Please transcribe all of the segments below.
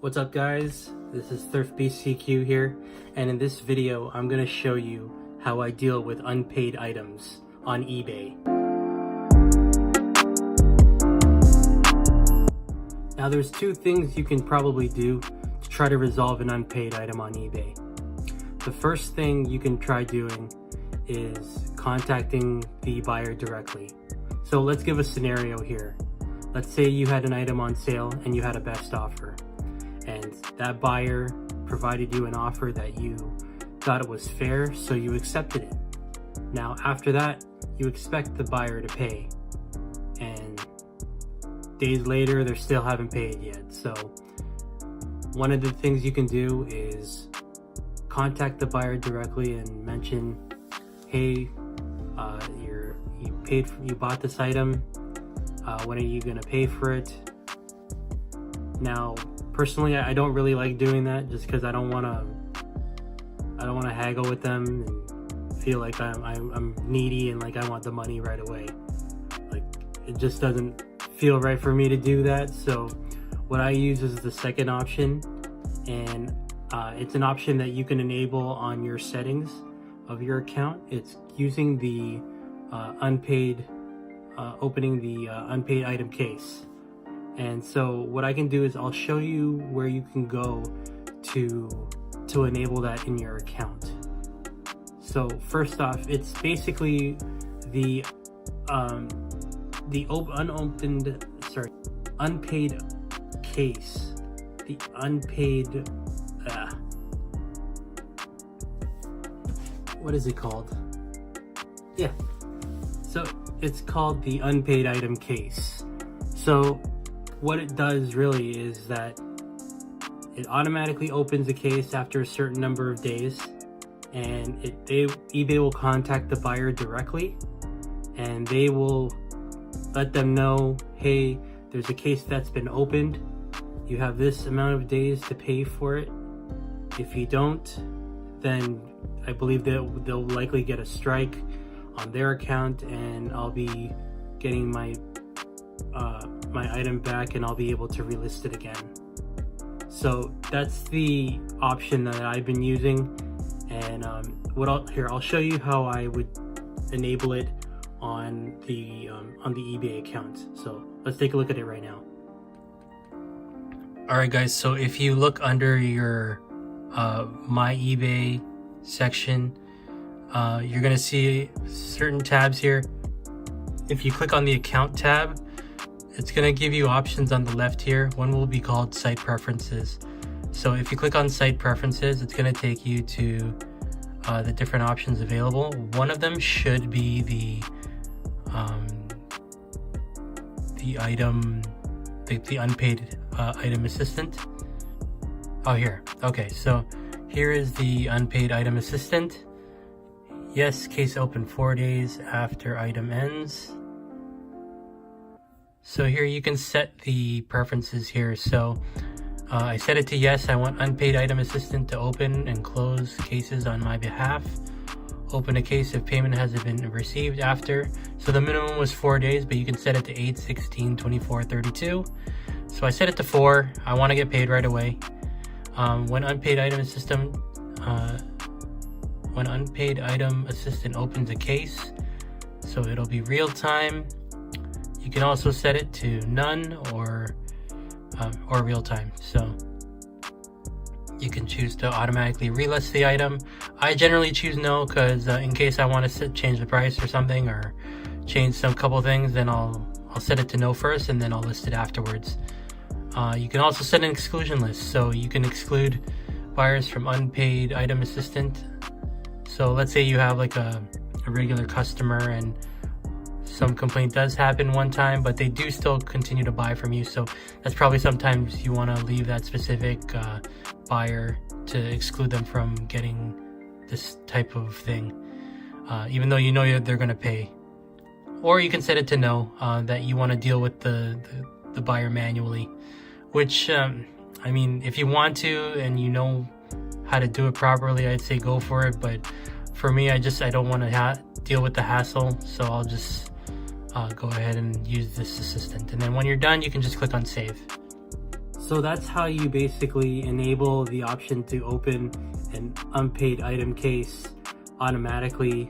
What's up guys, this is Thrift BCQ here, and in this video I'm going to show you how I deal with unpaid items on eBay. Now there's two things you can probably do to try to resolve an unpaid item on eBay. The first thing you can try doing is contacting the buyer directly. So let's give a scenario here. Let's say you had an item on sale and you had a best offer, and that buyer provided you an offer that you thought it was fair, so you accepted it. Now after that, you expect the buyer to pay, and days later they still haven't paid yet. So one of the things you can do is contact the buyer directly and mention, hey, you bought this item, when are you gonna pay for it? Now personally, I don't really like doing that, just because I don't want to haggle with them and feel like I'm needy and like I want the money right away. Like, it just doesn't feel right for me to do that. So what I use is the second option, and it's an option that you can enable on your settings of your account. It's using the unpaid opening the unpaid item case. And so what I can do is I'll show you where you can go to enable that in your account. So first off, it's basically the unpaid case, the unpaid what is it called? Yeah, so it's called the unpaid item case. So what it does really is that it automatically opens the case after a certain number of days, and eBay will contact the buyer directly, and they will let them know, hey, there's a case that's been opened, you have this amount of days to pay for it. If you don't, then I believe they'll likely get a strike on their account, and I'll be getting my item back, and I'll be able to relist it again. So that's the option that I've been using, and I'll show you how I would enable it on the eBay account. So let's take a look at it right now. Alright guys, so if you look under your my eBay section, you're gonna see certain tabs here. If you click on the account tab, it's gonna give you options on the left here. One will be called site preferences. So if you click on site preferences, it's gonna take you to the different options available. One of them should be the unpaid item assistant. Oh, here. Okay, so here is the unpaid item assistant. Yes, case open 4 days after item ends. So here you can set the preferences here. So I set it to yes. I want unpaid item assistant to open and close cases on my behalf. Open a case if payment hasn't been received after. So the minimum was 4 days, but you can set it to 8, 16, 24, 32. So I set it to 4. I want to get paid right away. When unpaid item assistant opens a case, so it'll be real time. You can also set it to none or real time. So you can choose to automatically relist the item. I generally choose no, because in case I want to change the price or something, or change some couple things, then I'll set it to no first, and then I'll list it afterwards. You can also set an exclusion list, so you can exclude buyers from unpaid item assistant. So let's say you have like a regular customer, and some complaint does happen one time, but they do still continue to buy from you. So that's probably sometimes you want to leave that specific buyer to exclude them from getting this type of thing, even though you know they're going to pay. Or you can set it to no, that you want to deal with the buyer manually, which I mean, if you want to and you know how to do it properly, I'd say go for it. But for me, I don't want to deal with the hassle, so I'll just go ahead and use this assistant. And then when you're done, you can just click on save. So that's how you basically enable the option to open an unpaid item case automatically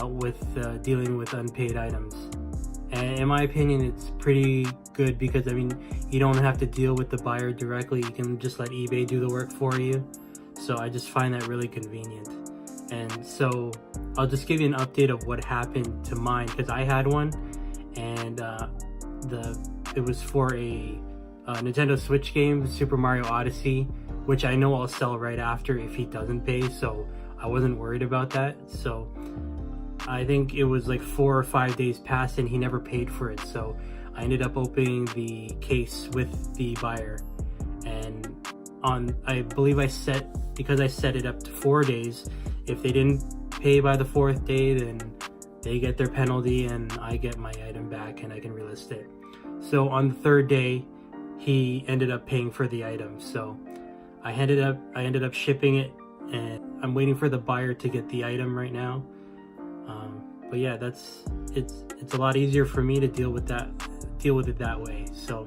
with dealing with unpaid items. And in my opinion, it's pretty good because, I mean, you don't have to deal with the buyer directly. You can just let eBay do the work for you. So I just find that really convenient. And so I'll just give you an update of what happened to mine, because I had one, and it was for a Nintendo Switch game, Super Mario Odyssey, which I know I'll sell right after if he doesn't pay, so I wasn't worried about that. So I think it was like 4 or 5 days passed and he never paid for it, so I ended up opening the case with the buyer. And I believe because I set it up to 4 days, if they didn't pay by the 4th day, then they get their penalty and I get my item back and I can relist it. So on the 3rd day, he ended up paying for the item. So I ended up shipping it, and I'm waiting for the buyer to get the item right now. But yeah, it's a lot easier for me to deal with it that way. So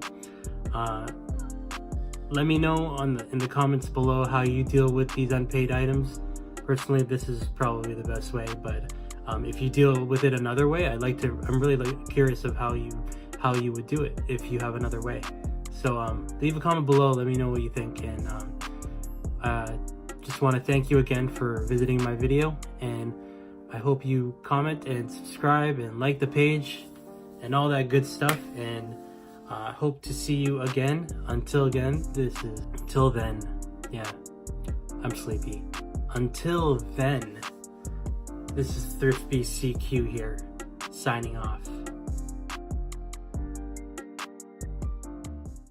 let me know in the comments below how you deal with these unpaid items. Personally, this is probably the best way, but if you deal with it another way, I'm really curious of how you would do it if you have another way. So leave a comment below, let me know what you think, and just want to thank you again for visiting my video, and I hope you comment and subscribe and like the page and all that good stuff, and I hope to see you again. Until then, yeah, I'm sleepy. Until then, this is Thrift BCQ here, signing off.